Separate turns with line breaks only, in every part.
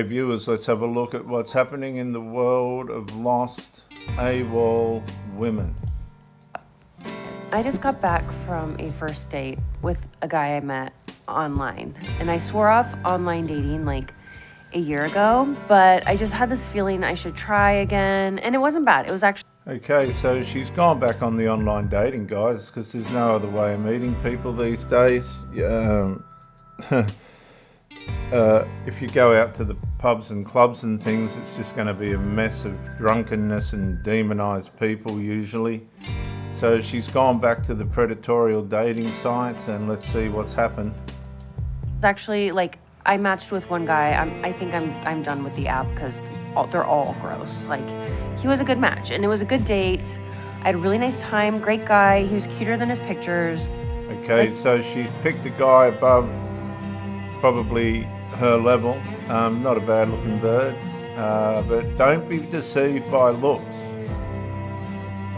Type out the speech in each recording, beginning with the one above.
Okay, viewers, let's have a look at what's happening in the world of lost AWOL women.
I just got back from a first date with a guy I met online, and I swore off online dating like a year ago, but I just had this feeling I should try again, and it wasn't bad. It was actually...
Okay, so she's gone back on the online dating, guys, because there's no other way of meeting people these days. If you go out to the pubs and clubs and things, it's just going to be a mess of drunkenness and demonized people usually. So she's gone back to the predatory dating sites, and let's see what's happened.
Actually, like, I matched with one guy. I think I'm done with the app because they're all gross. Like, he was a good match and it was a good date. I had a really nice time, great guy. He was cuter than his pictures.
Okay, so she's picked a guy above probably her level. Not a bad looking bird, but don't be deceived by looks.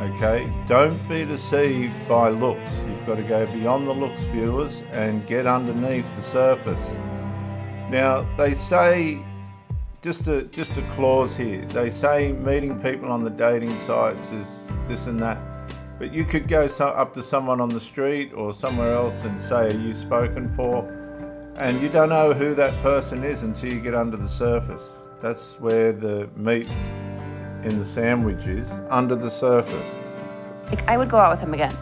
Okay, don't be deceived by looks. You've got to go beyond the looks, viewers, and get underneath the surface. Now, they say, just a clause here, they say meeting people on the dating sites is this and that, but you could go up to someone on the street or somewhere else and say, are you spoken for? And you don't know who that person is until you get under the surface. That's where the meat in the sandwich is, under the surface.
Like, I would go out with him again.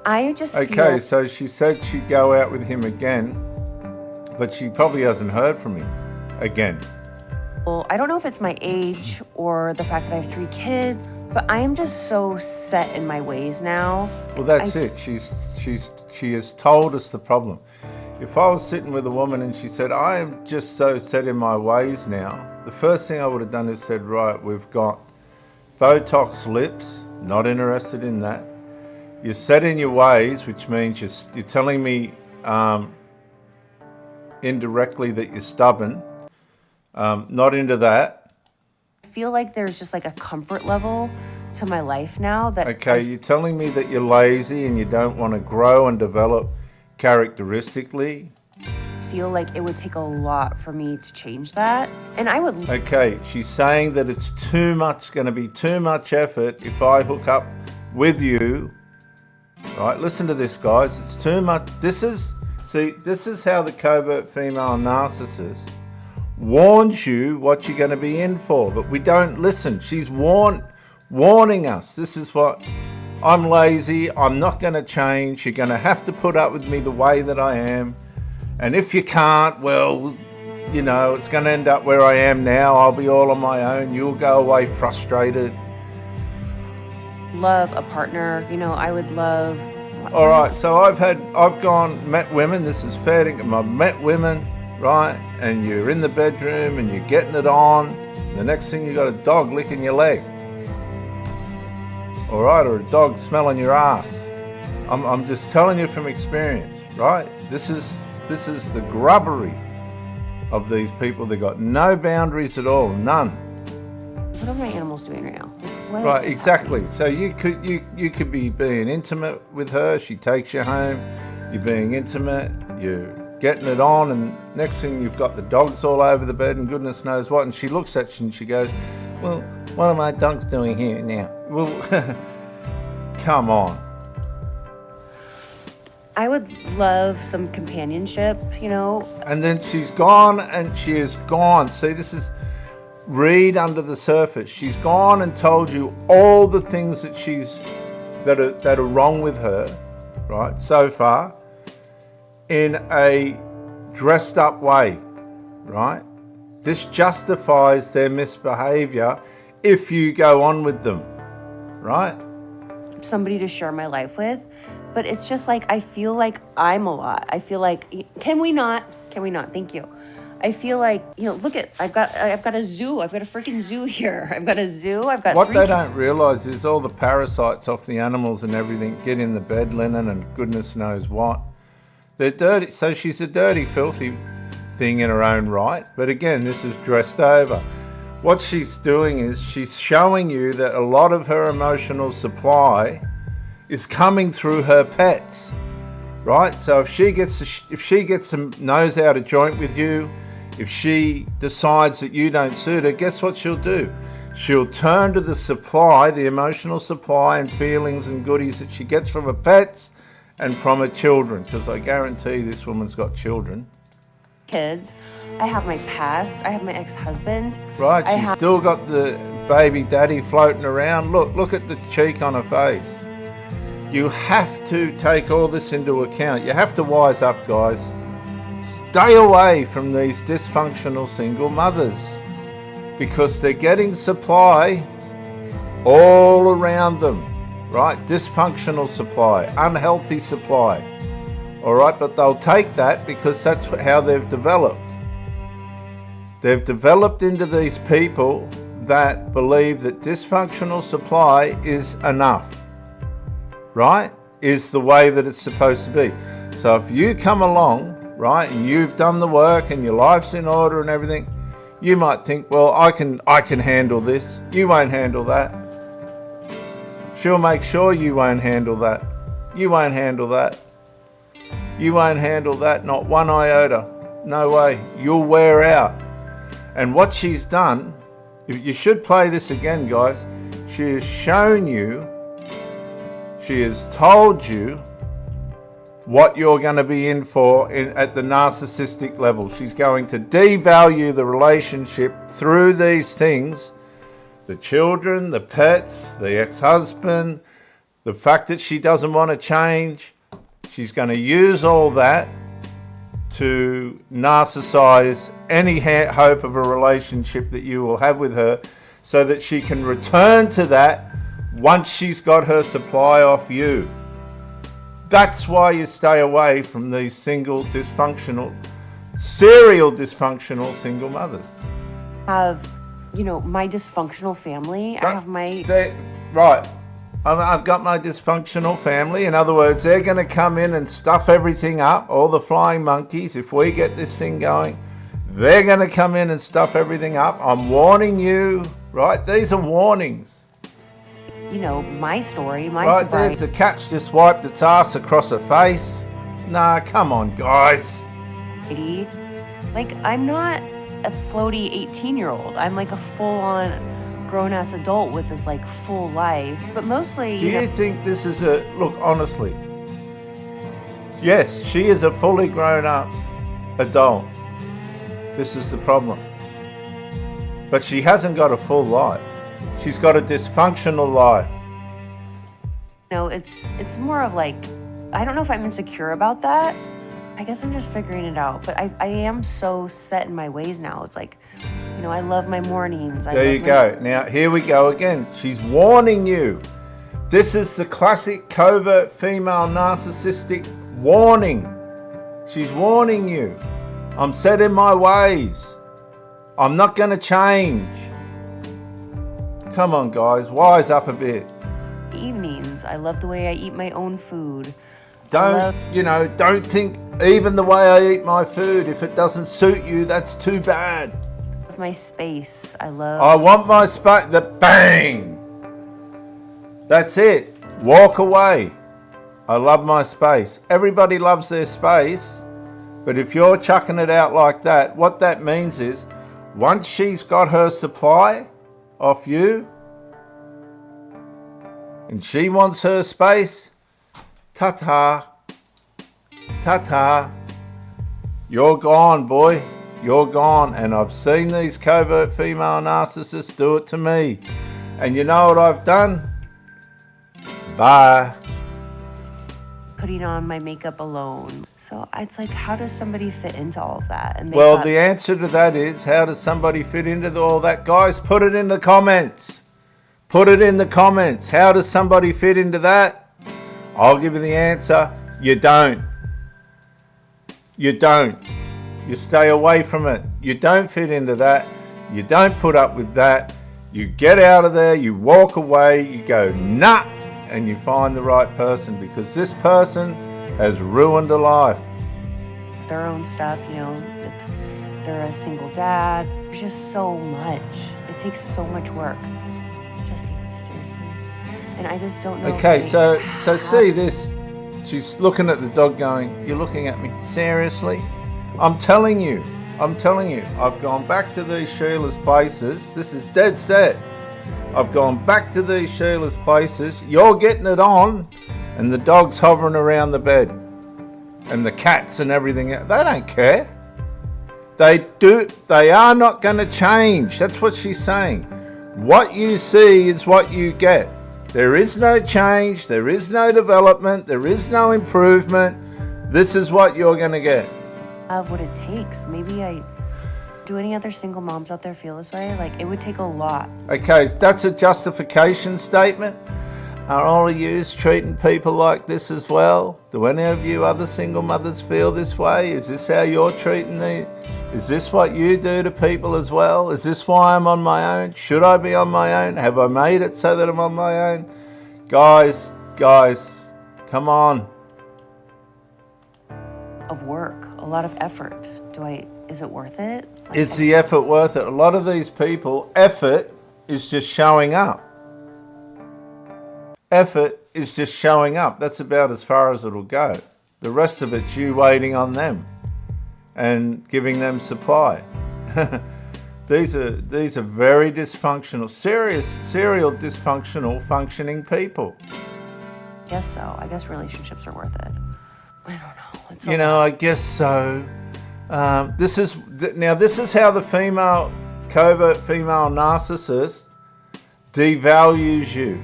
I just
Okay, so she said she'd go out with him again, but she probably hasn't heard from him again.
Well, I don't know if it's my age or the fact that I have 3 kids, but I am just so set in my ways now.
Well, that's it. She has told us the problem. If I was sitting with a woman and she said, I am just so set in my ways now, the first thing I would have done is said, right, we've got Botox lips, not interested in that. You're set in your ways, which means you're telling me indirectly that you're stubborn. Not into that.
I feel like there's just like a comfort level to my life now that...
Okay, you're telling me that you're lazy and you don't want to grow and develop characteristically.
I feel like it would take a lot for me to change that, and I would...
Okay, she's saying that it's going to be too much effort if I hook up with you. Right, listen to this, guys. It's too much. This is how the covert female narcissist warns you what you're going to be in for, but we don't listen. She's warning us. This is what... I'm lazy. I'm not going to change. You're going to have to put up with me the way that I am. And if you can't, well, you know, it's going to end up where I am now. I'll be all on my own. You'll go away frustrated.
Love a partner. You know, I would love...
All right, so I've met women. This is fair dinkum. I've met women, right? And you're in the bedroom and you're getting it on. The next thing you got a dog licking your leg. All right, or a dog smelling your ass. I'm just telling you from experience, right? This is the grubbery of these people. They got no boundaries at all, none.
What are my animals doing right now? Like,
right, exactly. So you could be being intimate with her. She takes you home. You're being intimate. You're getting it on, and next thing you've got the dogs all over the bed and goodness knows what. And she looks at you and she goes, "Well, what are my dogs doing here now?" Well, come on.
I would love some companionship, you know.
And then she's gone, and she is gone. See, this is... Read under the surface. She's gone and told you all the things that are wrong with her, right, so far, in a dressed up way, right? This justifies their misbehavior if you go on with them, right?
Somebody to share my life with, but it's just like, I feel like I'm a lot. I feel like, can we not? Thank you. I feel like, you know, look at, I've got a zoo. I've got a freaking zoo here. I've got a zoo. I've got...
What they don't realize is all the parasites off the animals and everything get in the bed linen and goodness knows what. They're dirty. So she's a dirty, filthy thing in her own right. But again, this is dressed over. What she's doing is she's showing you that a lot of her emotional supply is coming through her pets, right? So if she gets a nose out of joint with you, if she decides that you don't suit her, guess what she'll do? She'll turn to the supply, the emotional supply and feelings and goodies that she gets from her pets and from her children, because I guarantee this woman's got children.
Kids. I have my past. I have my ex-husband.
Right, she's still got the baby daddy floating around. Look at the cheek on her face. You have to take all this into account. You have to wise up, guys. Stay away from these dysfunctional single mothers, because they're getting supply all around them, right? Dysfunctional supply, unhealthy supply, all right? But they'll take that because that's how they've developed. They've developed into these people that believe that dysfunctional supply is enough, right? Is the way that it's supposed to be. So if you come along, right, and you've done the work and your life's in order and everything, you might think, well, I can handle this. You won't handle that. She'll make sure you won't handle that. You won't handle that. You won't handle that, not one iota. No way. You'll wear out. And what she's done, you should play this again, guys. She has shown you, she has told you what you're going to be in for at the narcissistic level. She's going to devalue the relationship through these things. The children, the pets, the ex-husband, the fact that she doesn't want to change. She's going to use all that to narcissize any hope of a relationship that you will have with her, so that she can return to that once she's got her supply off you. That's why you stay away from these serial dysfunctional single mothers.
Have, my dysfunctional family. I have my...
Right. I've got my dysfunctional family. In other words, they're going to come in and stuff everything up, all the flying monkeys. If we get this thing going, they're going to come in and stuff everything up. I'm warning you, right? These are warnings.
My story, my
right,
sobriety.
There's the cat's just wiped its ass across her face. Nah, come on, guys.
Like, I'm not a floaty 18-year-old. I'm like a full-on grown-ass adult with this like full life. But mostly...
Do you think this is look, honestly, yes, she is a fully grown-up adult. This is the problem. But she hasn't got a full life. She's got a dysfunctional life.
It's more of like, I don't know if I'm insecure about that. I guess I'm just figuring it out. But I am so set in my ways now. It's like, I love my mornings.
There you go. Now, here we go again. She's warning you. This is the classic covert female narcissistic warning. She's warning you. I'm set in my ways. I'm not going to change. Come on, guys. Wise up a bit.
Evenings. I love the way I eat my own food.
Don't think even the way I eat my food, if it doesn't suit you, that's too bad.
My space. I
want my space. The bang. That's it. Walk away. I love my space. Everybody loves their space. But if you're chucking it out like that, what that means is once she's got her supply off you and she wants her space, ta-ta. Ta-ta. You're gone, boy. You're gone. And I've seen these covert female narcissists do it to me. And you know what I've done? Bye.
Putting on my makeup alone. So it's like, how does somebody fit into all of that? And
the answer to that is, how does somebody fit into all that? Guys, put it in the comments. Put it in the comments. How does somebody fit into that? I'll give you the answer. You don't. You don't. You stay away from it. You don't fit into that. You don't put up with that. You get out of there. You walk away. You go, nah. And you find the right person, because this person has ruined a life.
Their own stuff, if they're a single dad. There's just so much. It takes so much work. Jesse, seriously. And I just don't know.
Okay, so see this. She's looking at the dog going, you're looking at me. Seriously? I'm telling you, I'm telling you, I've gone back to these Sheila's places. This is dead set. I've gone back to these Sheila's places. You're getting it on, and the dog's hovering around the bed, and the cats and everything. They don't care. They are not going to change. That's what she's saying. What you see is what you get. There is no change. There is no development. There is no improvement. This is what you're going to get.
Of what it takes. Maybe do any other single moms out there feel this way? Like, it would take a lot.
Okay, that's a justification statement. Are all of you treating people like this as well? Do any of you other single mothers feel this way? Is this how you're treating them? Is this what you do to people as well? Is this why I'm on my own? Should I be on my own? Have I made it so that I'm on my own? Guys, come on.
Of work, a lot of effort. Is it worth it? Like,
Is the effort worth it? A lot of these people, effort is just showing up. Effort is just showing up. That's about as far as it'll go. The rest of it's you waiting on them and giving them supply. These are very dysfunctional, serial dysfunctional functioning people.
I guess so. I guess relationships are worth it. I don't know.
I guess so. This is how the covert female narcissist devalues you.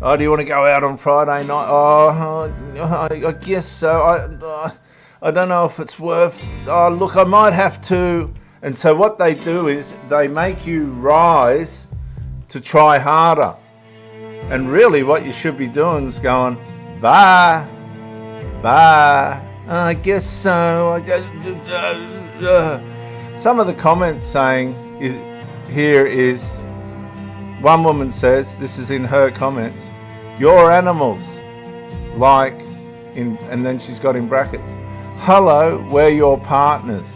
Oh, do you want to go out on Friday night? Oh, I guess so. I don't know if it's worth. Oh, look, I might have to. And so what they do is they make you rise to try harder. And really what you should be doing is going, bye. I guess so. Some of the comments saying here is, one woman says, this is in her comments, you're animals, and then she's got in brackets, hello, we're your partners.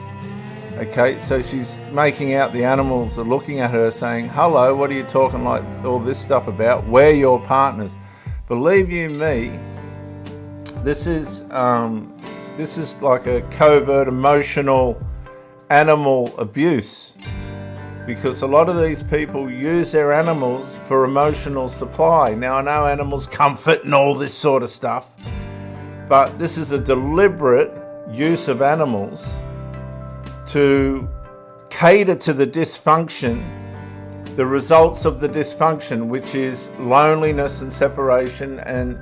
Okay, so she's making out the animals are looking at her saying, hello, what are you talking like all this stuff about? We're your partners. Believe you me, this is like a covert emotional animal abuse, because a lot of these people use their animals for emotional supply. Now, I know animals comfort and all this sort of stuff, but this is a deliberate use of animals to cater to the dysfunction, the results of the dysfunction, which is loneliness and separation and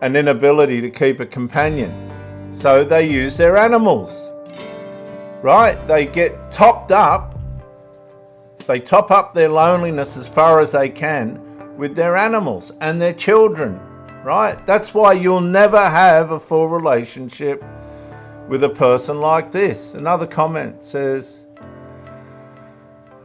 an inability to keep a companion. So they use their animals, right? They get topped up. They top up their loneliness as far as they can with their animals and their children, right? That's why you'll never have a full relationship with a person like this. Another comment says,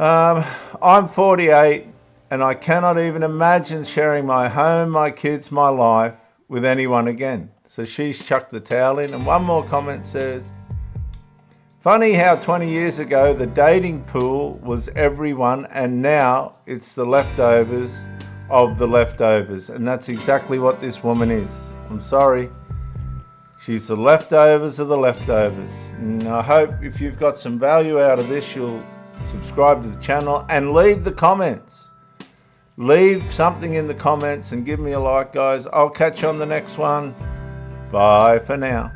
I'm 48 and I cannot even imagine sharing my home, my kids, my life with anyone again. So she's chucked the towel in. And one more comment says, funny how 20 years ago the dating pool was everyone and now it's the leftovers of the leftovers. And that's exactly what this woman is. I'm sorry. She's the leftovers of the leftovers. And I hope if you've got some value out of this, you'll subscribe to the channel and leave the comments. Leave something in the comments and give me a like, guys. I'll catch you on the next one. Bye for now.